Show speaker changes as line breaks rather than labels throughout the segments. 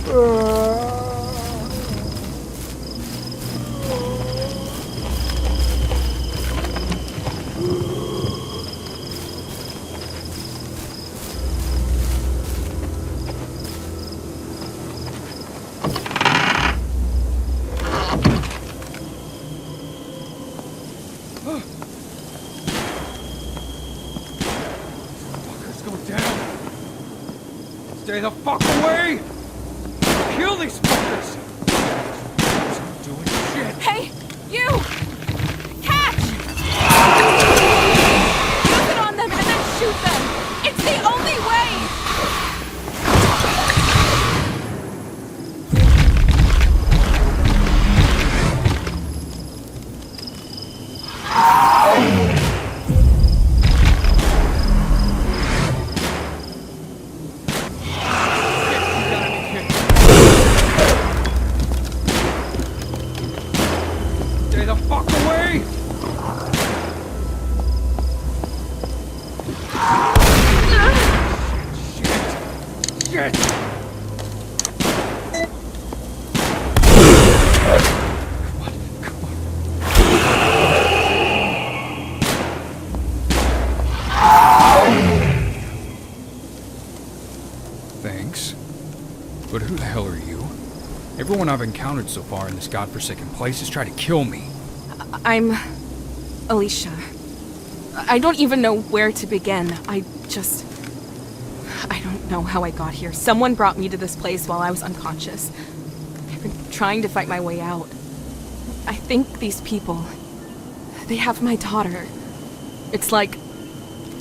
Stay the fuck away! Kill these fuckers! Not doing shit!
Hey, you! Catch! Use it on them and then shoot them! It's the only way!
Thanks. But who the hell are you? Everyone I've encountered so far in this godforsaken place has tried to kill me.
I'm Alicia. I don't even know where to begin. I don't know how I got here. Someone brought me to this place while I was unconscious. I've been trying to fight my way out. I think these people, they have my daughter. It's like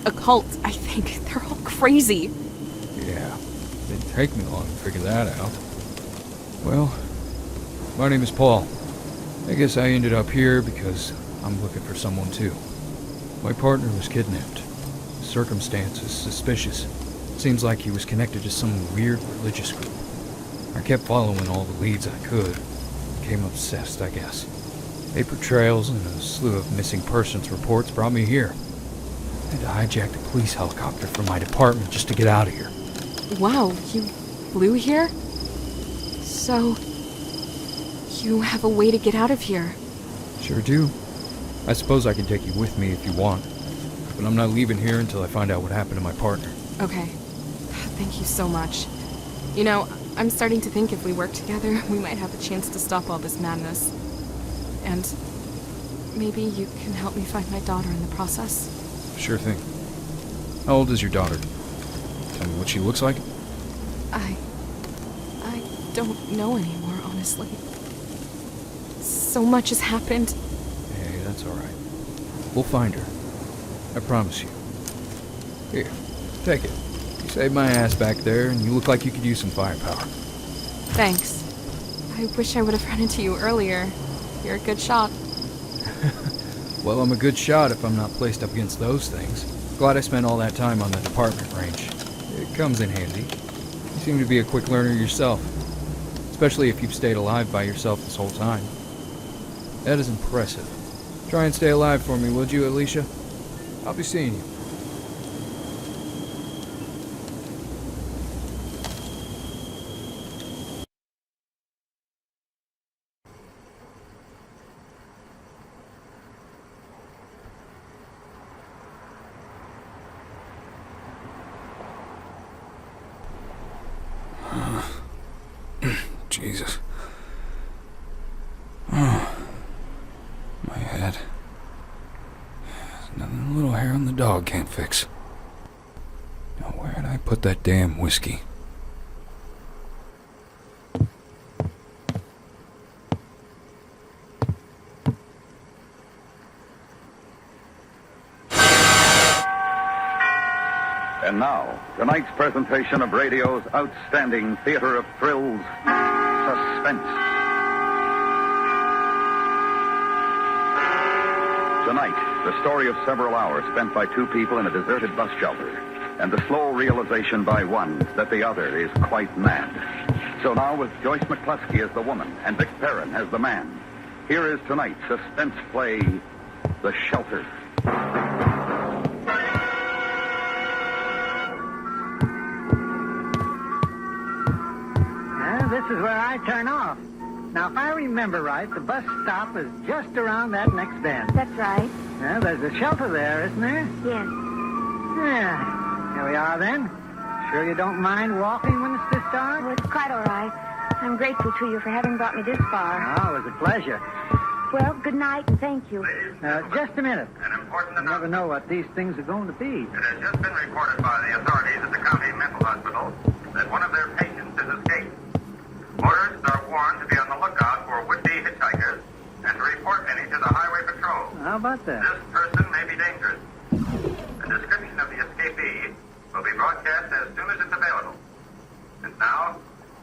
a cult, I think. They're all crazy.
Yeah, didn't take me long to figure that out. Well, my name is Paul. I guess I ended up here because I'm looking for someone too. My partner was kidnapped. Circumstances suspicious. Seems like he was connected to some weird religious group. I kept following all the leads I could. Became obsessed, I guess. Paper trails and a slew of missing persons reports brought me here. I had to hijack the police helicopter from my department just to get out of here.
Wow, you flew here? So, you have a way to get out of here?
Sure do. I suppose I can take you with me if you want. But I'm not leaving here until I find out what happened to my partner.
Okay. Thank you so much. You know, I'm starting to think if we work together, we might have a chance to stop all this madness. And maybe you can help me find my daughter in the process.
Sure thing. How old is your daughter? Tell me what she looks like?
I don't know anymore, honestly. So much has happened.
Hey, that's alright. We'll find her. I promise you. Here, take it. You saved my ass back there, and you look like you could use some firepower.
Thanks. I wish I would have run into you earlier. You're a good shot.
Well, I'm a good shot if I'm not placed up against those things. Glad I spent all that time on the department range. It comes in handy. You seem to be a quick learner yourself. Especially if you've stayed alive by yourself this whole time. That is impressive. Try and stay alive for me, would you, Alicia? I'll be seeing you. Jesus. Oh, my head. There's nothing a little hair on the dog can't fix. Now where did I put that damn whiskey?
And now, tonight's presentation of radio's outstanding theater of thrills, Suspense. Tonight, the story of several hours spent by two people in a deserted bus shelter, and the slow realization by one that the other is quite mad. So now, with Joyce McCluskey as the woman and Vic Perrin as the man, here is tonight's suspense play, The Shelter.
this is where I turn off. Now, if I remember right, the bus stop is just around that next bend.
That's right.
Well, there's a shelter there, isn't there?
Yes.
Yeah. Here we are, then. Sure you don't mind walking when it's this dark?
Oh, it's quite all right. I'm grateful to you for having brought me this far.
Oh, it was a pleasure.
Well, good night and thank you.
Just a minute.
An important
You never know what these things are going to be.
It has just been reported by the authorities at the county mental hospital that one of their patients has escaped. Motorists are warned to be on the lookout for would-be hitchhikers and to report any to the highway patrol.
How about that?
This person may be dangerous. A description of the escapee will be broadcast as soon as it's available. And now,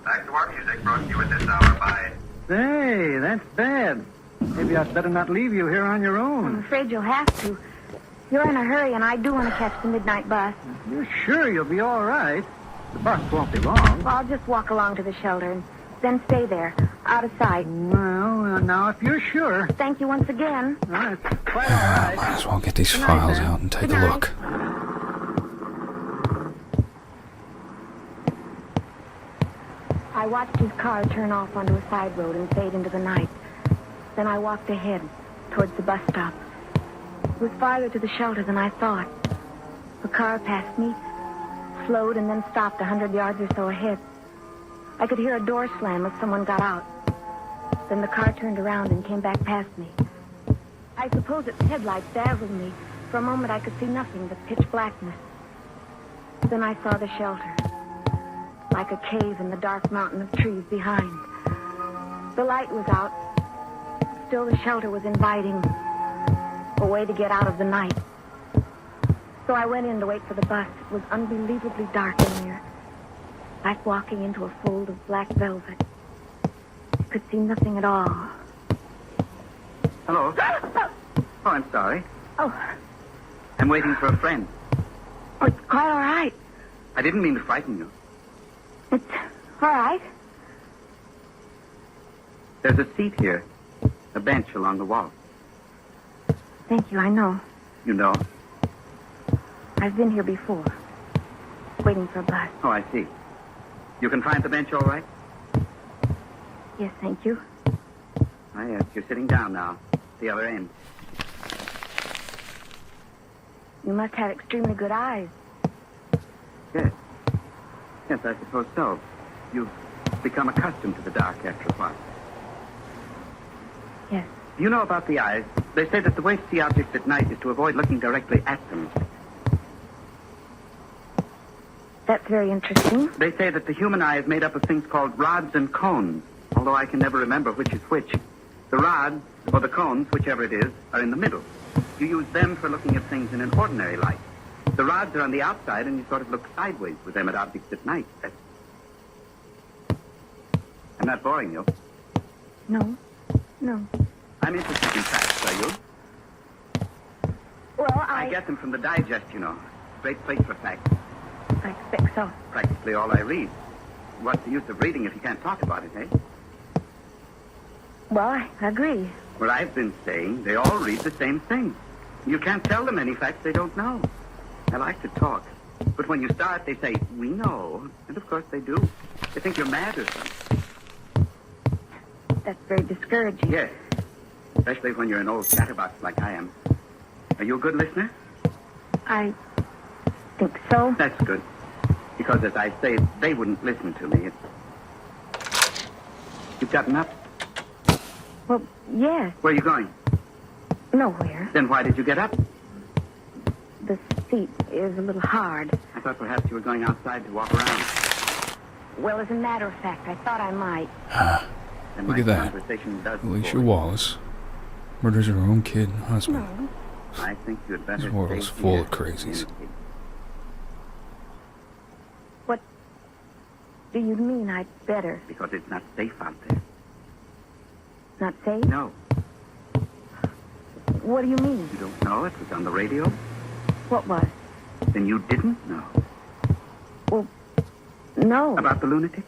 back to our music brought to you at this hour by...
Hey, that's bad. Maybe I'd better not leave you here on your
I'm
own.
afraid you'll have to. You're in a hurry, and I do want to catch the midnight bus.
You're sure you'll be all right? The bus won't be long.
Well, I'll just walk along to the shelter and then stay there, out of sight.
Well, now, if you're sure.
Thank you once again.
Well, it's quite all right.
Might as well get these
Good night,
files
then.
out and take
Good
a
night.
look.
I watched his car turn off onto a side road and fade into the night. Then I walked ahead, towards the bus stop. It was farther to the shelter than I thought. The car passed me, slowed, and then stopped 100 yards or so ahead. I could hear a door slam as someone got out. Then the car turned around and came back past me. I suppose its headlights dazzled me. For a moment I could see nothing but pitch blackness. Then I saw the shelter, like a cave in the dark mountain of trees behind. The light was out. Still, the shelter was inviting, a way to get out of the night. So I went in to wait for the bus. It was unbelievably dark in there, like walking into a fold of black velvet. I could see nothing at all.
Hello. Oh, I'm sorry.
Oh,
I'm waiting for a friend.
oh, it's quite all right.
I didn't mean to frighten you.
It's all right.
There's a seat here, a bench along the wall.
Thank you, I know.
You know?
I've been here before, waiting for a bus.
Oh, I see. You can find the bench all right?
Yes, thank you.
Oh, yes. You're sitting down now, the other end.
You must have extremely good eyes.
Yes. Yes, I suppose so. You've become accustomed to the dark after a while.
Yes.
You know about the eyes. They say that the way to see objects at night is to avoid looking directly at them.
That's very interesting.
They say that the human eye is made up of things called rods and cones, although I can never remember which is which. The rods, or the cones, whichever it is, are in the middle. You use them for looking at things in an ordinary light. The rods are on the outside, and you sort of look sideways with them at objects at night. I'm not boring you.
No. No.
I'm interested in facts, are you?
Well,
I get them from the Digest, you know. Great place for facts.
I expect so.
Practically all I read. What's the use of reading if you can't talk about it, eh?
Well, I agree.
Well, I've been saying they all read the same thing. You can't tell them any facts they don't know. I like to talk. But when you start, they say, we know. And of course they do. They think you're mad or something.
That's very discouraging.
Yes. Especially when you're an old chatterbox like I am. Are you a good listener?
I think so.
That's good. Because, as I say, they wouldn't listen to me. You've gotten up?
Well, yes.
Where are you going?
Nowhere.
Then why did you get up?
The seat is a little hard.
I thought perhaps you were going outside to walk around.
Well, as a matter of fact, I thought I might.
And
Look
my
at that.
conversation does
Alicia
bore you.
Wallace murders her own kid and husband.
No.
I think you'd better
This world's
stay
full
here
of crazies.
and-
What do you mean I'd better?
Because it's not safe out there.
Not safe?
No,
What do you mean?
you don't know. It was on the radio.
What was?
Then you didn't know.
Well, no.
About the lunatic?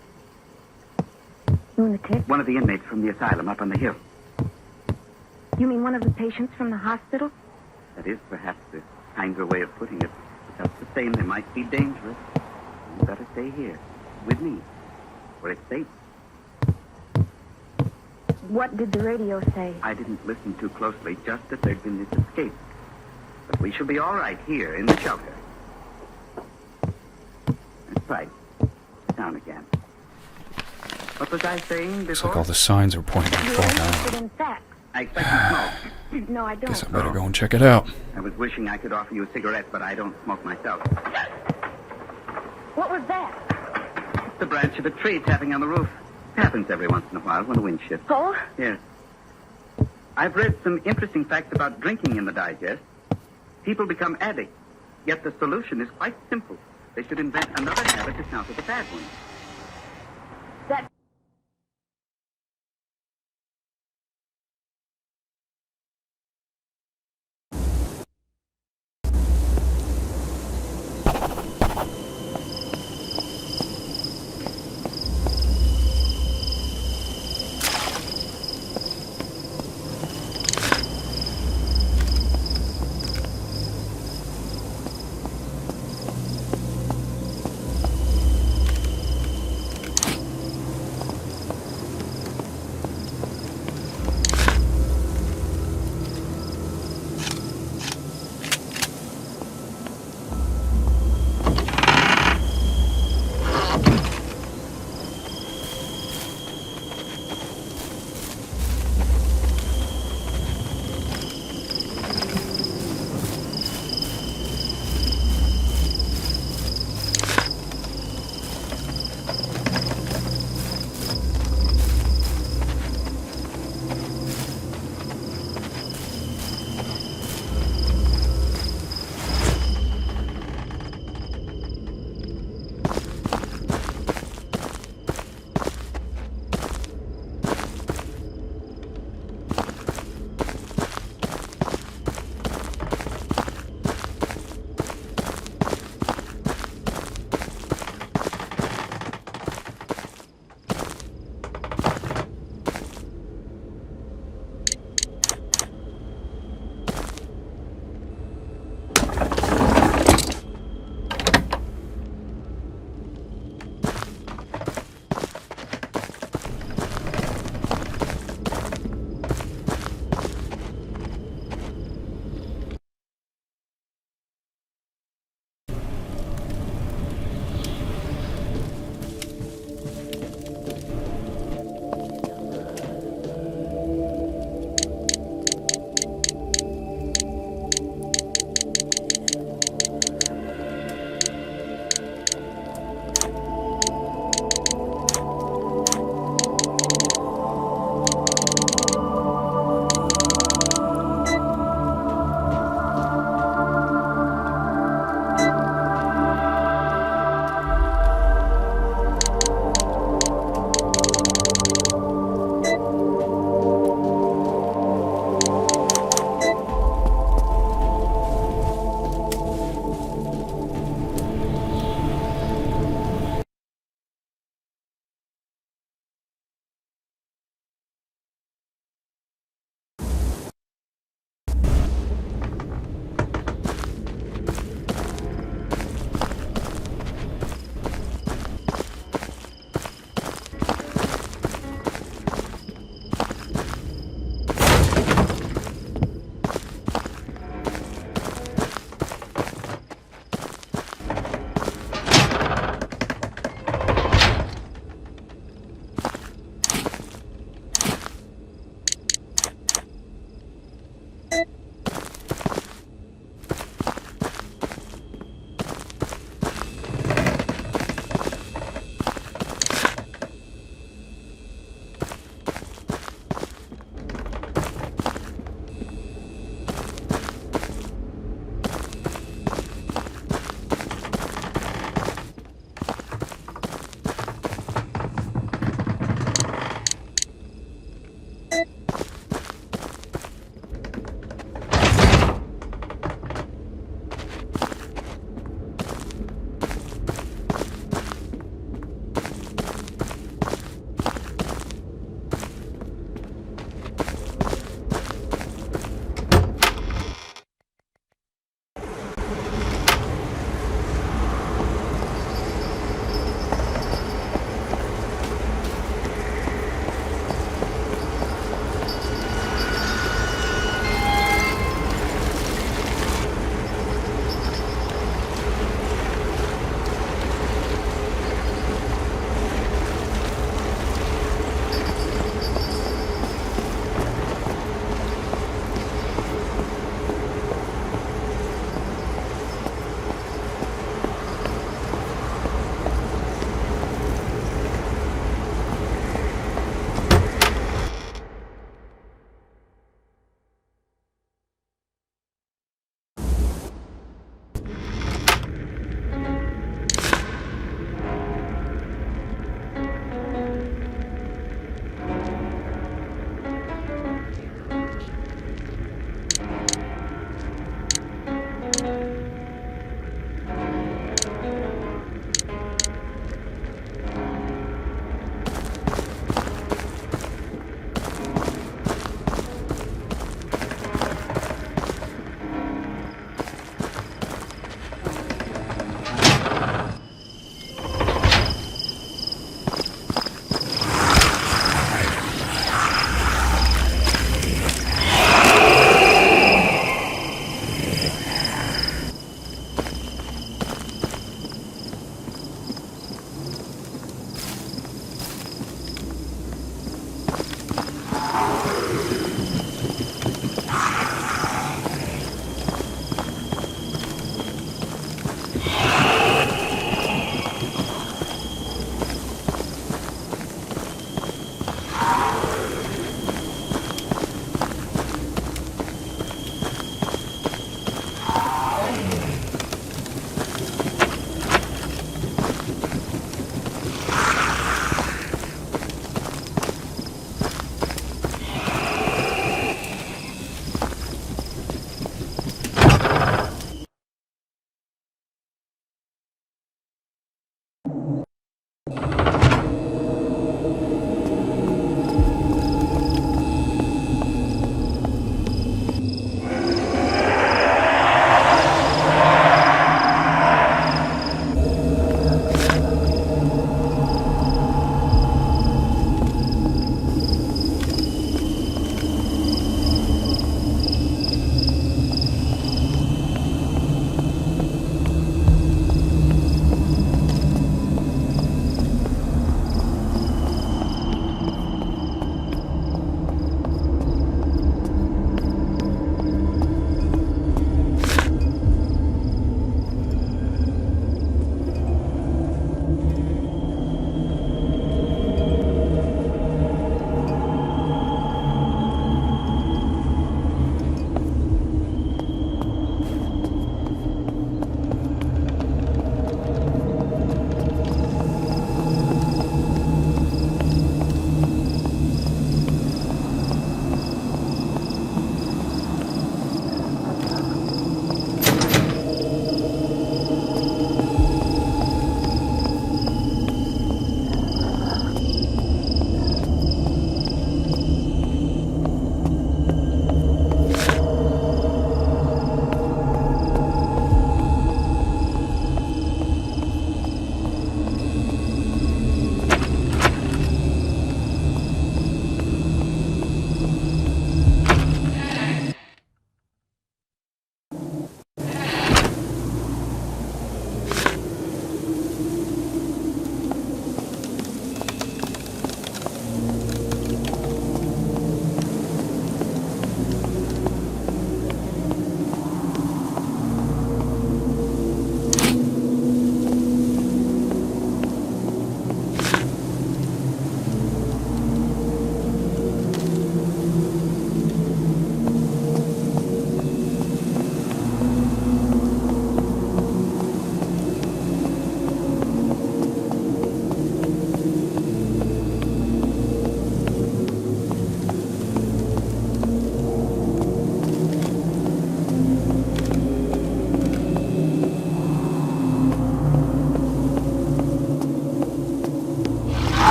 Lunatic?
One of the inmates from the asylum up on the hill.
You mean one of the patients from the hospital?
That is perhaps the kinder way of putting it. But just the same, they might be dangerous. You better stay here with me, where it's safe.
What did the radio say?
I didn't listen too closely, just that there'd been this escape. But we shall be all right here in the shelter. That's right. Down again. What was I saying
Looks
before?
like all the signs are pointing to
You're
fall
interested
down.
in sex?
I expect you smoke.
No, I don't.
Guess I better go and check it out.
I was wishing I could offer you a cigarette, but I don't smoke myself.
What was that?
It's the branch of a tree tapping on the roof. It happens every once in a while when the wind shifts.
Oh?
Yes. I've read some interesting facts about drinking in the digest. People become addicts, yet the solution is quite simple. They should invent another habit to counter the bad one.